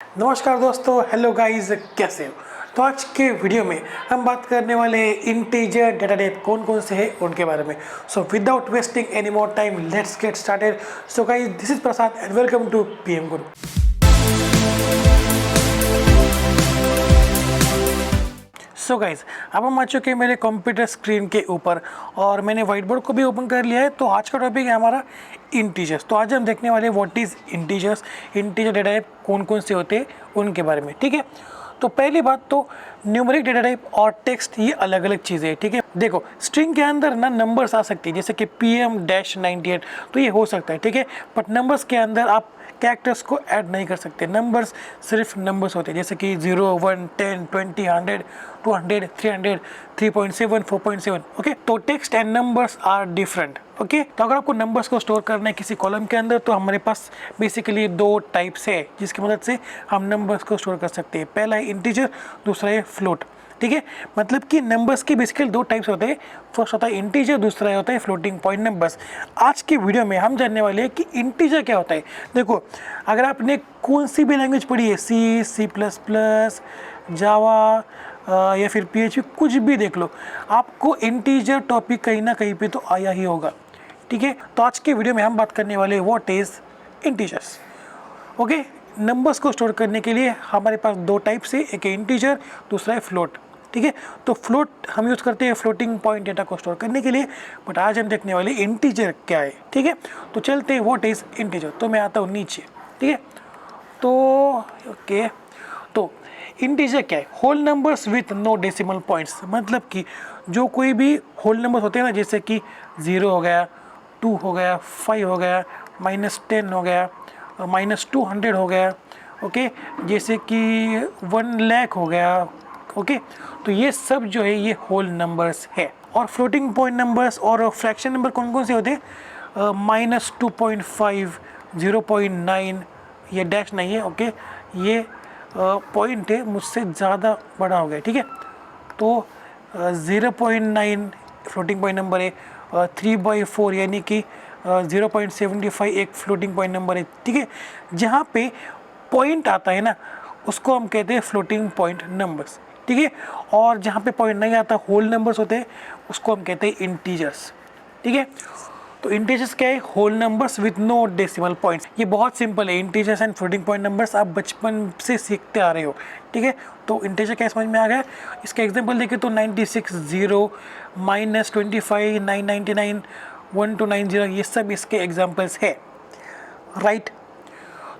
नमस्कार दोस्तों, hello guys, कैसे हो। तो आज के वीडियो में हम बात करने वाले हैं इंटीजर डेटा टाइप कौन कौन से हैं उनके बारे में। So without wasting any more time, let's get started. So guys, this is Prasad and welcome to PM Guru. So guys, अब हम आ चुके हैं मेरे कंप्यूटर स्क्रीन के ऊपर और मैंने व्हाइट बोर्ड को भी ओपन कर लिया है। तो आज का टॉपिक है हमारा इंटीजर्स। तो आज हम देखने वाले हैं what is integers, integer data type कौन कौन से होते हैं उनके बारे में। ठीक है, तो पहली बात तो न्यूमेरिक डेटा टाइप और टेक्स्ट ये अलग अलग चीज़ें हैं। ठीक है, देखो स्ट्रिंग के अंदर ना नंबर्स आ सकती है, जैसे कि PM-98, तो ये हो सकता है। ठीक है, बट नंबर्स के अंदर आप कैरेक्टर्स को ऐड नहीं कर सकते। नंबर्स सिर्फ नंबर्स होते हैं, जैसे कि 0, 1, 10, 20, 100, 200, 300, 3.7, 4.7। ओके, तो text and numbers are different. Okay, तो अगर आपको नंबर्स को स्टोर करना है किसी कॉलम के अंदर, तो हमारे पास बेसिकली दो टाइप्स है जिसकी मदद से हम नंबर्स को स्टोर कर सकते हैं। पहला है इंटीजर, दूसरा है फ्लोट। ठीक है, मतलब कि नंबर्स के बेसिकली दो टाइप्स होते हैं। फर्स्ट होता है इंटीजर, दूसरा होता है फ्लोटिंग पॉइंट नंबर्स। आज की वीडियो में हम जानने वाले हैं कि इंटीजर क्या होता है। देखो, अगर आपने कौन सी भी लैंग्वेज पढ़ी है, C++, जावा या फिर PHP, कुछ भी देख लो, आपको इंटीजर टॉपिक कहीं ना कहीं पे तो आया ही होगा। ठीक है, तो आज के वीडियो में हम बात करने वाले हैं what is integers. Okay, numbers को स्टोर करने के लिए हमारे पास दो टाइप्स है, एक है इंटीजर, दूसरा है फ्लोट। ठीक है, तो फ्लोट हम यूज़ करते हैं फ्लोटिंग पॉइंट डेटा को स्टोर करने के लिए, बट आज हम देखने वाले इंटीजर क्या है। ठीक है, तो चलते हैं व्हाट इज़ इंटीजर। तो मैं आता हूँ नीचे। ठीक है, तो ओके, तो इंटीजर क्या है? Whole numbers with no decimal points. मतलब कि जो कोई भी होल नंबर्स होते हैं ना, जैसे कि 0 हो गया, 2 हो गया, 5 हो गया, -10 हो गया, -200 हो गया। ओके, जैसे कि 1 लाख हो गया। ओके, तो ये सब जो है ये होल नंबर्स है। और फ्लोटिंग पॉइंट नंबर्स और फ्रैक्शन नंबर कौन कौन से होते हैं? -2.5, 0.9, ये डैश नहीं है। ओके, ये पॉइंट है, मुझसे ज़्यादा बड़ा हो गया। ठीक है, तो 0.9 फ्लोटिंग पॉइंट नंबर है। 3/4 यानी कि 0.75 एक फ्लोटिंग पॉइंट नंबर है। ठीक है, जहाँ पे पॉइंट आता है ना, उसको हम कहते हैं फ्लोटिंग पॉइंट नंबर्स। ठीक है, और जहाँ पे पॉइंट नहीं आता, होल नंबर्स होते हैं, उसको हम कहते हैं इंटीजर्स। ठीक है, तो इंटीजर्स क्या है? Whole numbers with no decimal points. ये बहुत सिंपल है। Integers and floating point numbers आप बचपन से सीखते आ रहे हो। ठीक है, तो इंटीजर क्या समझ में आ गया? इसका एग्जांपल देखिए तो 96, 0, -25, 999, 1290, ये सब इसके एग्जांपल्स है। राइट,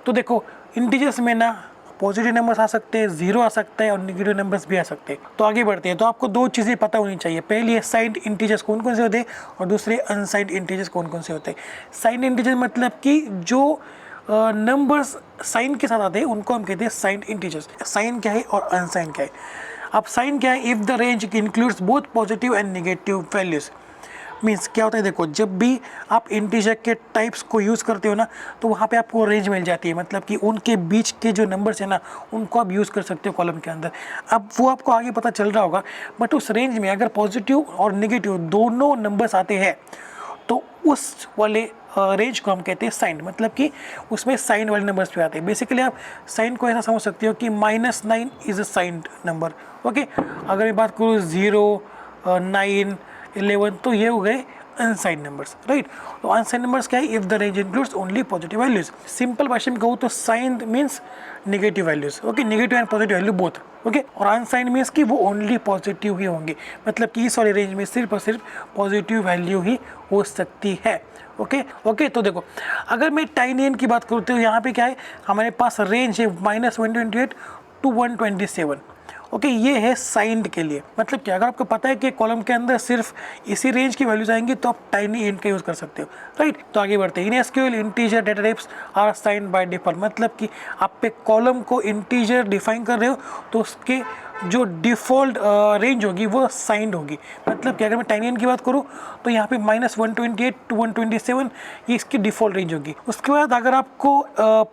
तो देखो इंटीजर्स में ना पॉजिटिव नंबर्स आ सकते हैं, 0 आ सकता है और नेगेटिव नंबर्स भी आ सकते हैं। तो आगे बढ़ते हैं। तो आपको दो चीज़ें पता होनी चाहिए। पहली है साइंड इंटीजर्स कौन कौन से होते हैं, और दूसरे अनसाइंड इंटीजर्स कौन कौन से होते हैं। साइंड इंटीजर मतलब कि जो नंबर्स साइन के साथ आते हैं उनको हम कहते हैं साइंड इंटीजर्स। साइन क्या है और अनसाइन क्या है? अब साइन क्या है? If the range includes both positive and negative values. Means क्या होता है? देखो, जब भी आप इंटीजर के टाइप्स को यूज़ करते हो ना, तो वहाँ पे आपको रेंज मिल जाती है। मतलब कि उनके बीच के जो नंबर्स हैं ना, उनको आप यूज़ कर सकते हो कॉलम के अंदर। अब वो आपको आगे पता चल रहा होगा, बट उस रेंज में अगर पॉजिटिव और नेगेटिव दोनों नंबर्स आते हैं, तो उस वाले रेंज को हम कहते हैं साइन। मतलब कि उसमें साइन वाले नंबर्स भी आते हैं। बेसिकली आप साइन को ऐसा समझ सकते हो कि -9 is a signed number. Okay, अगर मैं बात करूँ 0, 9, 11, तो ये हो गए अनसाइंड नंबर्स। राइट, तो अनसाइंड नंबर्स क्या है? If the range includes only positive values. Simple भाषा में कहूँ तो signed means negative values. Okay, negative and positive value both. Okay, और अनसाइंड मीन्स कि वो ओनली पॉजिटिव ही होंगे। मतलब कि इस वाले रेंज में सिर्फ और सिर्फ पॉजिटिव वैल्यू ही हो सकती है। ओके ओके, तो देखो, अगर मैं टाइनी एन की बात करूँ तो यहाँ पे क्या है? हमारे पास रेंज है -128 to 127। ओके, ये है साइंड के लिए। मतलब कि अगर आपको पता है कि कॉलम के अंदर सिर्फ इसी रेंज की वैल्यूज आएंगी, तो आप टाइनी इंट का यूज़ कर सकते हो। राइट, तो आगे बढ़ते हैं। In SQL integer data types are signed by default. मतलब कि आप पे कॉलम को इंटीजर डिफाइन कर रहे हो, तो उसके जो डिफ़ॉल्ट रेंज होगी वो साइंड होगी। मतलब कि अगर मैं टाइनी एन की बात करूँ तो यहाँ पे -128 to 127 ये इसकी डिफ़ॉल्ट रेंज होगी। उसके बाद अगर आपको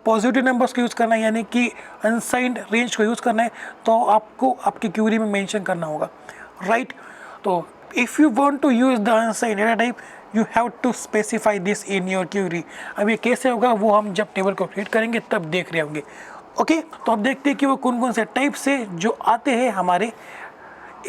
पॉजिटिव नंबर्स को यूज़ करना है, यानी कि अनसाइंड रेंज को यूज़ करना है, तो आपको आपकी क्यूरी में मेंशन करना होगा। राइट, तो if you want to use the unsigned data type, you have to specify this in your query. अब ये कैसे होगा वो हम जब टेबल को क्रिएट करेंगे तब देख रहे होंगे। ओके, तो अब देखते हैं कि वो कौन कौन से टाइप से जो आते हैं हमारे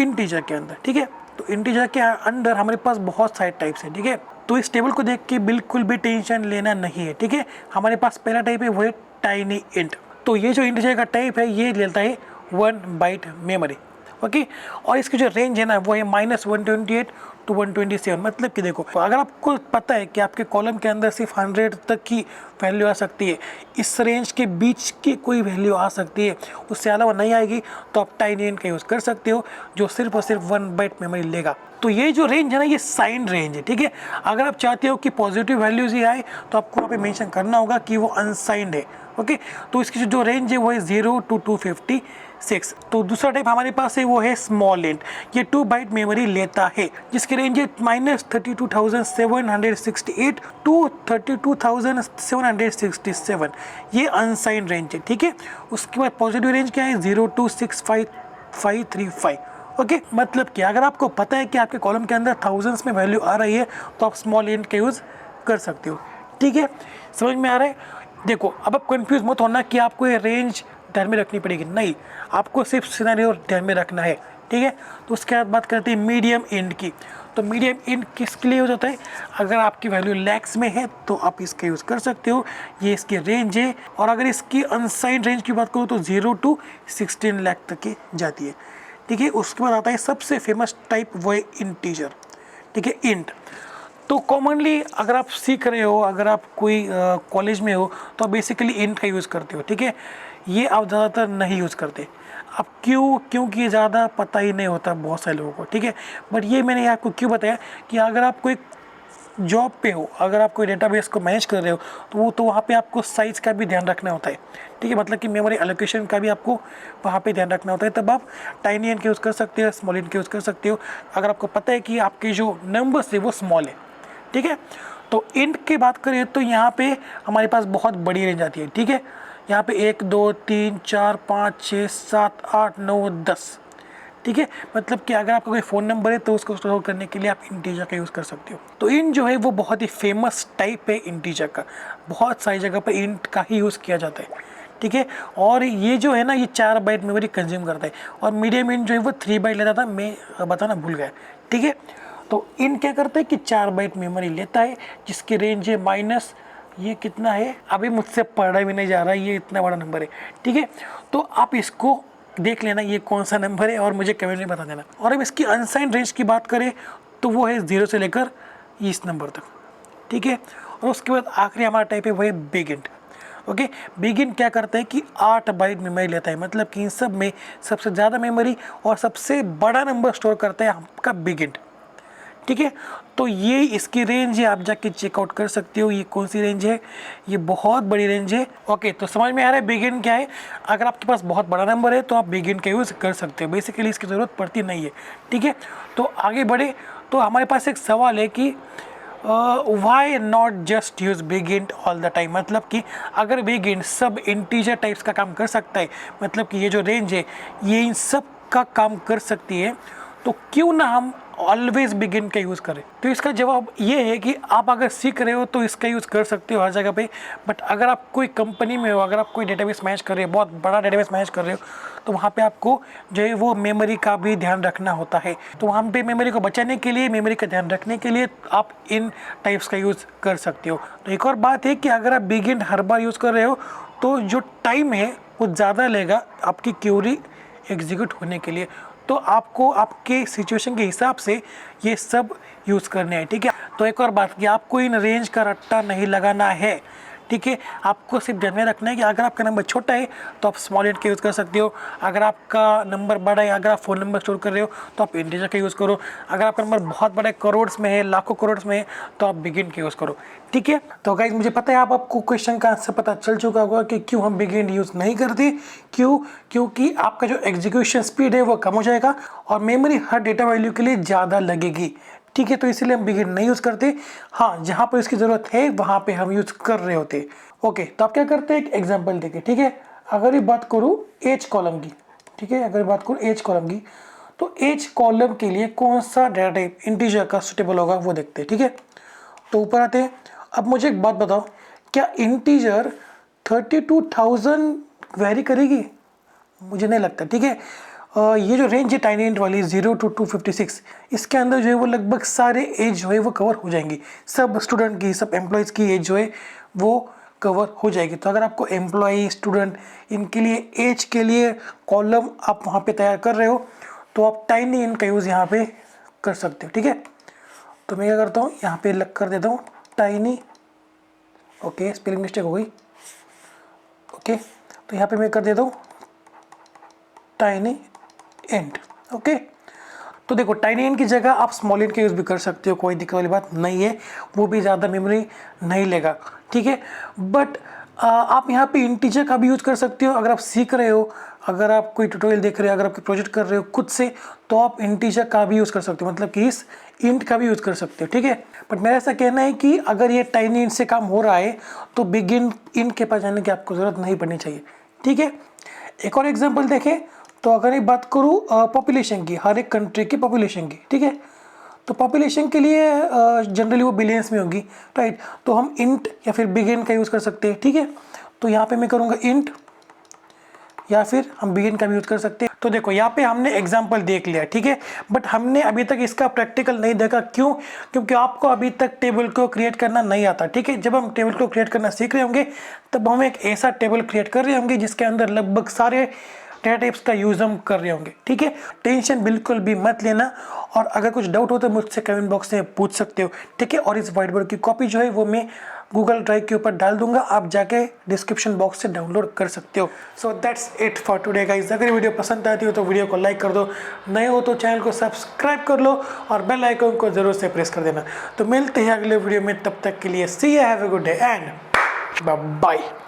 इंटीजर के अंदर, ठीक है। तो इंटीजर के अंदर हमारे पास बहुत सारे टाइप्स हैं, ठीक है। तो इस टेबल को देख के बिल्कुल भी टेंशन लेना नहीं है, ठीक है। हमारे पास पहला टाइप है वो है टाइनी इंट। तो ये जो इंटीजर का टाइप है ये लेता है 1 बाइट मेमोरी, ओके। और इसकी जो रेंज है ना वो है -128 to 127। मतलब कि देखो, अगर आपको पता है कि आपके कॉलम के अंदर सिर्फ 100 तक की वैल्यू आ सकती है, इस रेंज के बीच की कोई वैल्यू आ सकती है, उससे अलावा नहीं आएगी, तो आप टाइनी इंट का यूज़ कर सकते हो जो सिर्फ और सिर्फ 1 बाइट मेमोरी लेगा। तो ये जो रेंज है ना ये साइन रेंज है, ठीक है। अगर आप चाहते हो कि पॉजिटिव वैल्यूज ही आए तो आपको वहाँ पे मेंशन करना होगा कि वो अनसाइंड है, ओके। तो इसकी जो रेंज है वो है 0 to 256। तो दूसरा टाइप हमारे पास है वो है स्मॉल इंट। ये 2 बाइट मेमोरी लेता है जिसकी रेंज है -32,768 to 32,767। ये अनसाइंड रेंज है, ठीक है। उसके बाद पॉजिटिव रेंज क्या है 0 to 65535, ओके। मतलब कि अगर आपको पता है कि आपके कॉलम के अंदर थाउजेंड्स में वैल्यू आ रही है तो आप स्मॉल इंट का यूज़ कर सकते हो, ठीक है। समझ में आ रहा है? देखो, अब आप कंफ्यूज मत होना कि आपको ये रेंज ध्यान में रखनी पड़ेगी, नहीं, आपको सिर्फ सिनेरियो ध्यान में रखना है, ठीक है। तो उसके बाद बात करते हैं मीडियम इंट की। तो मीडियम इंट किसके लिए यूज होता है? अगर आपकी वैल्यू लैक्स में है तो आप इसका यूज़ कर सकते हो, ये इसकी रेंज है। और अगर इसकी अनसाइंड रेंज की बात करूँ तो 0 to 16 लाख तक की जाती है, ठीक है। उसके बाद आता है सबसे फेमस टाइप, वो है इंटीजर, ठीक है, इंट। तो कॉमनली अगर आप सीख रहे हो, अगर आप कोई कॉलेज में हो तो आप बेसिकली इंट का यूज़ करते हो, ठीक है। ये आप ज़्यादातर नहीं यूज़ करते। अब क्योंकि ये ज़्यादा पता ही नहीं होता बहुत सारे लोगों को, ठीक है। बट ये मैंने आपको क्यों बताया कि अगर आप कोई जॉब पे हो, अगर आप कोई डेटाबेस को मैनेज कर रहे हो तो वहाँ पे आपको साइज़ का भी ध्यान रखना होता है, ठीक है। मतलब कि मेमोरी एलोकेशन का भी आपको वहाँ पे ध्यान रखना होता है। तब आप टाइनी इंट का यूज़ कर सकते हो, स्मॉल इंट का यूज़ कर सकते हो, अगर आपको पता है कि आपके जो नंबर्स है वो स्मॉल है, ठीक है। तो इंट की बात करें तो यहाँ पे हमारे पास बहुत बड़ी रेंज आती है, ठीक है। यहाँ पे 1 2 3 4 5 6 7 8 9 10, ठीक है। मतलब कि अगर आपका कोई फ़ोन नंबर है तो उसको स्टोर करने के लिए आप इंटीजर का यूज़ कर सकते हो। तो इंट जो है वो बहुत ही फेमस टाइप है इंटीजर का, बहुत सारी जगह पर इंट का ही यूज़ किया जाता है, ठीक है। और ये जो है ना ये 4 बाइट मेमोरी कंज्यूम करता है। और मीडियम इंट जो है वो 3 बाइट लेता था, मैं बताना भूल गया, ठीक है। तो इंट क्या करता है कि 4 बाइट मेमोरी लेता है जिसकी रेंज है माइनस, ये कितना है अभी मुझसे पढ़ा भी नहीं जा रहा, ये इतना बड़ा नंबर है, ठीक है। तो आप इसको देख लेना ये कौन सा नंबर है और मुझे कमेंट में बता देना। और अब इसकी अनसाइंड रेंज की बात करें तो वो है 0 से लेकर इस नंबर तक, ठीक है। और उसके बाद आखिरी हमारा टाइप है वो है big int, okay. Big int क्या करता है कि 8 बाइट मेमोरी लेता है। मतलब कि इन सब में सबसे ज़्यादा मेमोरी और सबसे बड़ा नंबर स्टोर करता है आपका बिग इंट, ठीक है। तो ये इसकी रेंज है, आप जाके चेकआउट कर सकते हो ये कौन सी रेंज है, ये बहुत बड़ी रेंज है, ओके। तो समझ में आ रहा है बिग इंट क्या है। अगर आपके पास बहुत बड़ा नंबर है तो आप बिग इंट का यूज़ कर सकते हो, बेसिकली इसकी ज़रूरत पड़ती नहीं है, ठीक है। तो आगे बढ़े तो हमारे पास एक सवाल है कि why not just use big int all the time. मतलब कि अगर बिग इंट सब इंटीजर टाइप्स का काम कर सकता है, मतलब कि ये जो रेंज है ये इन सब का काम कर सकती है, तो क्यों ना हम ऑलवेज बिगिन का यूज़ करें। तो इसका जवाब ये है कि आप अगर सीख रहे हो तो इसका यूज़ कर सकते हो हर जगह पे। बट अगर आप कोई कंपनी में हो, अगर आप कोई डेटाबेस मैनेज कर रहे हो, बहुत बड़ा डेटाबेस मैनेज कर रहे हो, तो वहाँ पे आपको जो है वो मेमोरी का भी ध्यान रखना होता है। तो वहाँ पे मेमोरी को बचाने के लिए, मेमोरी का ध्यान रखने के लिए आप इन टाइप्स का यूज़ कर सकते हो। तो एक और बात है कि अगर आप बिगिन हर बार यूज़ कर रहे हो तो जो टाइम है वो ज़्यादा लेगा आपकी क्यूरी एग्जीक्यूट होने के लिए। तो आपको आपके सिचुएशन के हिसाब से ये सब यूज़ करने हैं, ठीक है। तो एक और बात कि आपको इन रेंज का रट्टा नहीं लगाना है, ठीक है। आपको सिर्फ ध्यान में रखना है कि अगर आपका नंबर छोटा है तो आप स्मॉल इंट का यूज़ कर सकते हो, अगर आपका नंबर बड़ा है, अगर आप फ़ोन नंबर स्टोर कर रहे हो तो आप इंटीजर का यूज़ करो, अगर आपका नंबर बहुत बड़ा है, करोड़ में है, लाखों करोड़ में है, तो आप बिग इंट का यूज़ करो, ठीक है। तो गाइस मुझे पता है आपको क्वेश्चन का आंसर पता चल चुका होगा कि क्यों हम बिग इंट यूज़ नहीं करते। क्योंकि आपका जो एग्जीक्यूशन स्पीड है वो कम हो जाएगा और मेमोरी हर डेटा वैल्यू के लिए ज़्यादा लगेगी, ठीक है। तो इसीलिए हम बिग इंट नहीं यूज़ करते। हाँ, जहाँ पर इसकी ज़रूरत है वहाँ पे हम यूज़ कर रहे होते। ओके, तो आप क्या करते हैं, एक एग्जांपल देखिए, ठीक है। अगर ये बात करूँ एज कॉलम की, ठीक है, अगर बात करूँ एज कॉलम की, तो एज कॉलम के लिए कौन सा डेटा टाइप इंटीजर का सुटेबल होगा वो देखते हैं, ठीक है। तो ऊपर आते हैं। अब मुझे एक बात बताओ, क्या इंटीजर 32,000 वेरी करेगी, मुझे नहीं लगता, ठीक है। ये जो रेंज है टाइनी इंट वाली 0 to 256, इसके अंदर जो है वो लगभग सारे एज जो है वो कवर हो जाएंगी, सब स्टूडेंट की, सब एम्प्लॉयज़ की एज जो है वो कवर हो जाएगी। तो अगर आपको एम्प्लॉय, स्टूडेंट, इनके लिए एज के लिए कॉलम आप वहाँ पे तैयार कर रहे हो तो आप टाइनी इंट का यूज़ यहाँ पे कर सकते हो, ठीक है। तो मैं क्या करता हूँ, यहाँ पे लग कर देता हूँ टाइनी, ओके स्पेलिंग मिस्टेक हो गई, ओके। तो यहाँ पे मैं कर देता हूँ टाइनी इंट, ओके। तो देखो टाइनी इंट की जगह आप स्मॉल इंट का यूज़ भी कर सकते हो, कोई दिक्कत वाली बात नहीं है, वो भी ज़्यादा मेमोरी नहीं लेगा, ठीक है। बट आप यहाँ पे इंटीजर का भी यूज़ कर सकते हो। अगर आप सीख रहे हो, अगर आप कोई ट्यूटोरियल देख रहे हो, अगर आप प्रोजेक्ट कर रहे हो खुद से, तो आप इंटीजर का भी यूज़ कर सकते हो, मतलब कि इस इंट का भी यूज़ कर सकते हो, ठीक है। बट मेरा ऐसा कहना है कि अगर ये टाइनी इंट से काम हो रहा है तो बिग इंट के पास जाने की आपको ज़रूरत नहीं पड़नी चाहिए, ठीक है। एक और एग्जाम्पल देखें तो अगर मैं बात करूँ पॉपुलेशन की, हर एक कंट्री की पॉपुलेशन की, ठीक है। तो पॉपुलेशन के लिए जनरली वो बिलियंस में होगी, राइट। तो हम इंट या फिर बिग इंट का यूज़ कर सकते हैं, ठीक है। तो यहाँ पे मैं करूँगा इंट, या फिर हम बिग इंट का भी यूज़ कर सकते हैं। तो देखो यहाँ पे हमने एग्जाम्पल देख लिया, ठीक है। बट हमने अभी तक इसका प्रैक्टिकल नहीं देखा, क्यों? क्योंकि आपको अभी तक टेबल को क्रिएट करना नहीं आता, ठीक है। जब हम टेबल को क्रिएट करना सीख रहे होंगे तब हम एक ऐसा टेबल क्रिएट कर रहे होंगे जिसके अंदर लगभग सारे डेटा टाइप्स का यूज़ हम कर रहे होंगे, ठीक है। टेंशन बिल्कुल भी मत लेना, और अगर कुछ डाउट हो तो मुझसे कमेंट बॉक्स में पूछ सकते हो, ठीक है। और इस व्हाइट बोर्ड की कॉपी जो है वो मैं गूगल ड्राइव के ऊपर डाल दूंगा, आप जाके डिस्क्रिप्शन बॉक्स से डाउनलोड कर सकते हो। So that's it for today guys. अगर वीडियो पसंद आती हो तो वीडियो को लाइक कर दो, नए हो तो चैनल को सब्सक्राइब कर लो और बेल आइकन को जरूर से प्रेस कर देना। तो मिलते हैं अगले वीडियो में, तब तक के लिए see you, have a good day and bye bye.